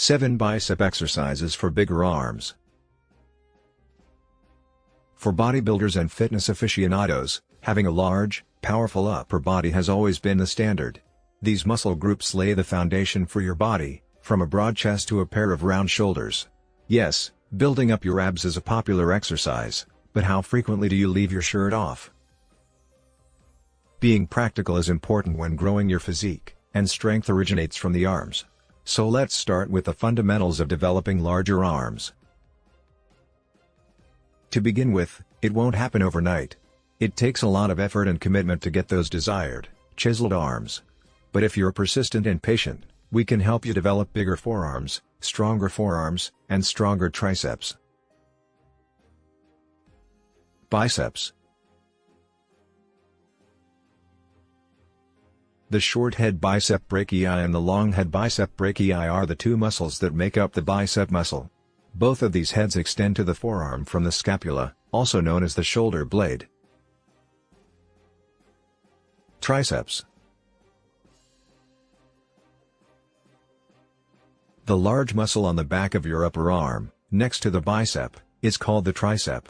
7 Bicep exercises for bigger arms. For bodybuilders and fitness aficionados, having a large, powerful upper body has always been the standard. These muscle groups lay the foundation for your body, from a broad chest to a pair of round shoulders. Yes, building up your abs is a popular exercise, but how frequently do you leave your shirt off? Being practical is important when growing your physique, and strength originates from the arms. So let's start with the fundamentals of developing larger arms. To begin with, it won't happen overnight. It takes a lot of effort and commitment to get those desired, chiseled arms. But if you're persistent and patient, we can help you develop bigger forearms, and stronger triceps. Biceps. The short head bicep brachii and the long head bicep brachii are the two muscles that make up the bicep muscle. Both of these heads extend to the forearm from the scapula, also known as the shoulder blade. Triceps. The large muscle on the back of your upper arm, next to the bicep, is called the tricep.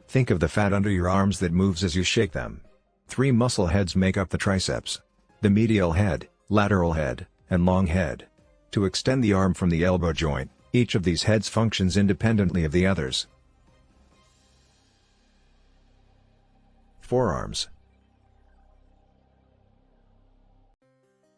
Think of the fat under your arms that moves as you shake them. 3 muscle heads make up the triceps: the medial head, lateral head, and long head. To extend the arm from the elbow joint, each of these heads functions independently of the others. Forearms.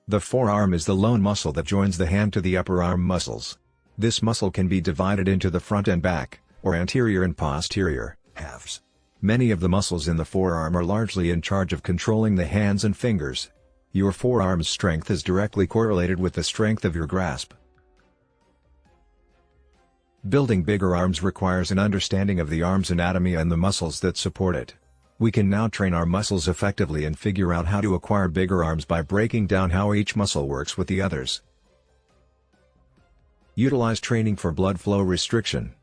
The forearm is the lone muscle that joins the hand to the upper arm muscles. This muscle can be divided into the front and back, or anterior and posterior, halves. Many of the muscles in the forearm are largely in charge of controlling the hands and fingers. Your forearm's strength is directly correlated with the strength of your grasp. Building bigger arms requires an understanding of the arm's anatomy and the muscles that support it. We can now train our muscles effectively and figure out how to acquire bigger arms by breaking down how each muscle works with the others. Utilize training for blood flow restriction.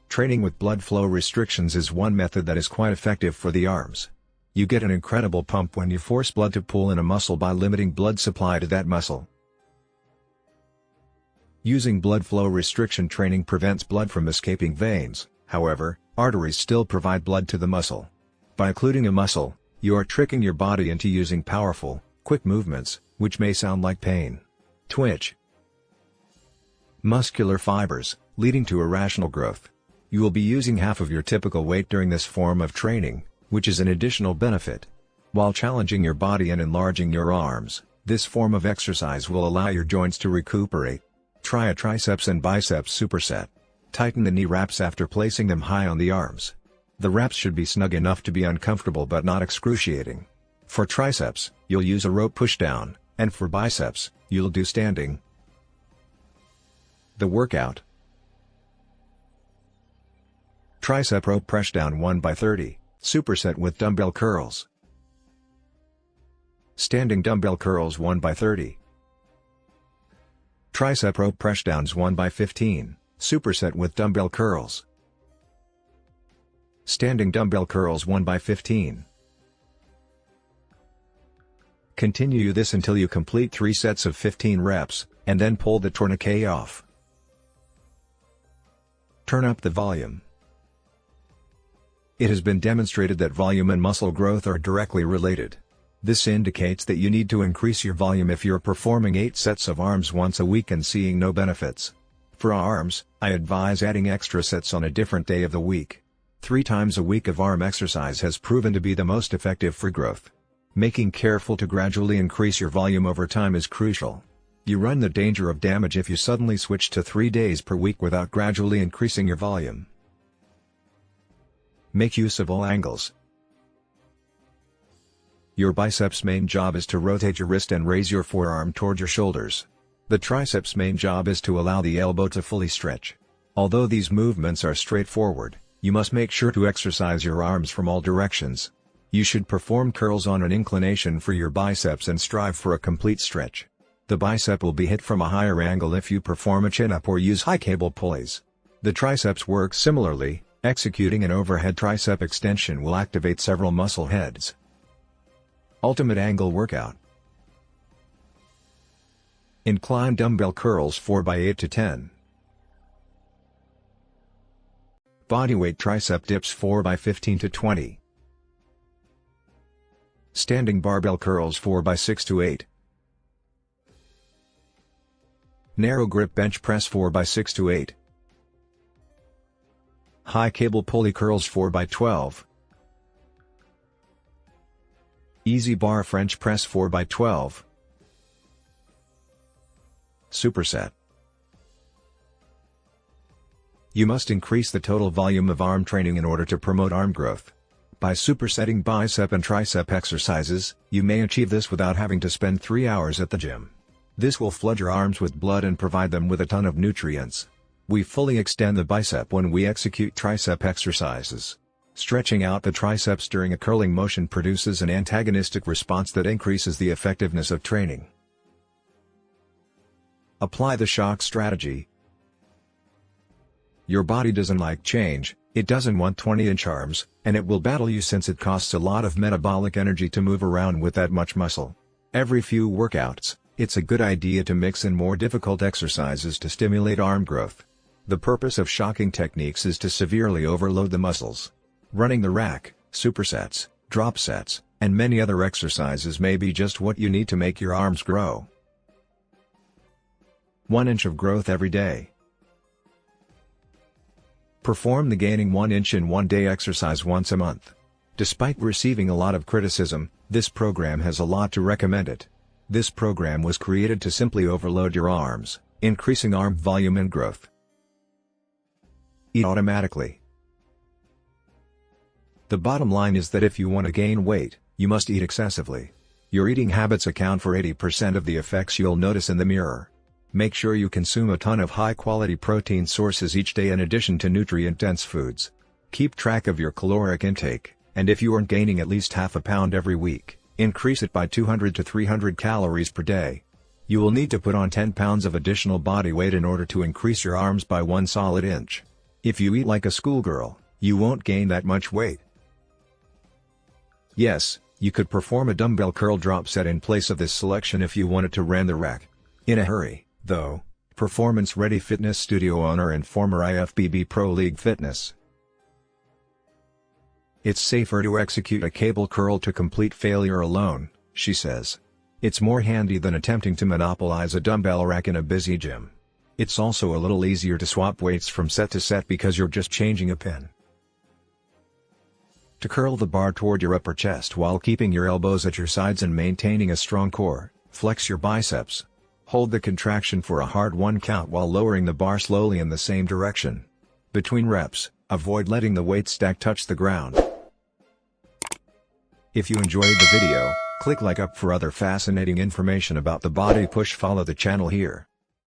Training with blood flow restrictions is one method that is quite effective for the arms. You get an incredible pump when you force blood to pool in a muscle by limiting blood supply to that muscle. Using blood flow restriction training prevents blood from escaping veins. However, arteries still provide blood to the muscle. By occluding a muscle, you are tricking your body into using powerful, quick movements, which may sound like pain. Twitch. Muscular fibers, leading to irrational growth. You will be using half of your typical weight during this form of training, which is an additional benefit. While challenging your body and enlarging your arms, this form of exercise will allow your joints to recuperate. Try a triceps and biceps superset. Tighten the knee wraps after placing them high on the arms. The wraps should be snug enough to be uncomfortable but not excruciating. For triceps, you'll use a rope pushdown, and for biceps, you'll do standing. The workout. Tricep rope pressdown 1x30, superset with dumbbell curls. Standing dumbbell curls 1x30. Tricep rope preshdowns 1x15, superset with dumbbell curls. Standing dumbbell curls 1x15. Continue this until you complete 3 sets of 15 reps, and then pull the tourniquet off. Turn up the volume. It has been demonstrated that volume and muscle growth are directly related. This indicates that you need to increase your volume if you're performing 8 sets of arms once a week and seeing no benefits. For arms, I advise adding extra sets on a different day of the week. 3 times a week of arm exercise has proven to be the most effective for growth. Making careful to gradually increase your volume over time is crucial. You run the danger of damage if you suddenly switch to 3 days per week without gradually increasing your volume. Make use of all angles. Your biceps' main job is to rotate your wrist and raise your forearm toward your shoulders. The triceps' main job is to allow the elbow to fully stretch. Although these movements are straightforward, you must make sure to exercise your arms from all directions. You should perform curls on an inclination for your biceps and strive for a complete stretch. The bicep will be hit from a higher angle if you perform a chin-up or use high cable pulleys. The triceps work similarly. Executing an overhead tricep extension will activate several muscle heads. Ultimate angle workout. Incline dumbbell curls 4x8 to 10. Bodyweight tricep dips 4x15 to 20. Standing barbell curls 4x6 to 8. Narrow grip bench press 4x6 to 8. High cable pulley curls 4x12. Easy bar French press 4x12. Superset. You must increase the total volume of arm training in order to promote arm growth. By supersetting bicep and tricep exercises, you may achieve this without having to spend 3 hours at the gym. This will flood your arms with blood and provide them with a ton of nutrients. We fully extend the bicep when we execute tricep exercises. Stretching out the triceps during a curling motion produces an antagonistic response that increases the effectiveness of training. Apply the shock strategy. Your body doesn't like change, it doesn't want 20-inch arms, and it will battle you since it costs a lot of metabolic energy to move around with that much muscle. Every few workouts, it's a good idea to mix in more difficult exercises to stimulate arm growth. The purpose of shocking techniques is to severely overload the muscles. Running the rack, supersets, drop sets, and many other exercises may be just what you need to make your arms grow. 1 inch of growth every day. Perform the gaining 1 inch in 1 day exercise once a month. Despite receiving a lot of criticism, this program has a lot to recommend it. This program was created to simply overload your arms, increasing arm volume and growth. Eat automatically. The bottom line is that if you want to gain weight, you must eat excessively. Your eating habits account for 80% of the effects you'll notice in the mirror. Make sure you consume a ton of high-quality protein sources each day in addition to nutrient-dense foods. Keep track of your caloric intake, and if you aren't gaining at least half a pound every week, increase it by 200 to 300 calories per day. You will need to put on 10 pounds of additional body weight in order to increase your arms by 1 solid inch. If you eat like a schoolgirl, you won't gain that much weight. Yes, you could perform a dumbbell curl drop set in place of this selection if you wanted to run the rack. In a hurry, though, Performance Ready Fitness Studio owner and former IFBB Pro League Fitness. It's safer to execute a cable curl to complete failure alone, she says. It's more handy than attempting to monopolize a dumbbell rack in a busy gym. It's also a little easier to swap weights from set to set because you're just changing a pin. To curl the bar toward your upper chest while keeping your elbows at your sides and maintaining a strong core, flex your biceps. Hold the contraction for a hard 1 count while lowering the bar slowly in the same direction. Between reps, avoid letting the weight stack touch the ground. If you enjoyed the video, click like up for other fascinating information about the body push. Follow the channel here.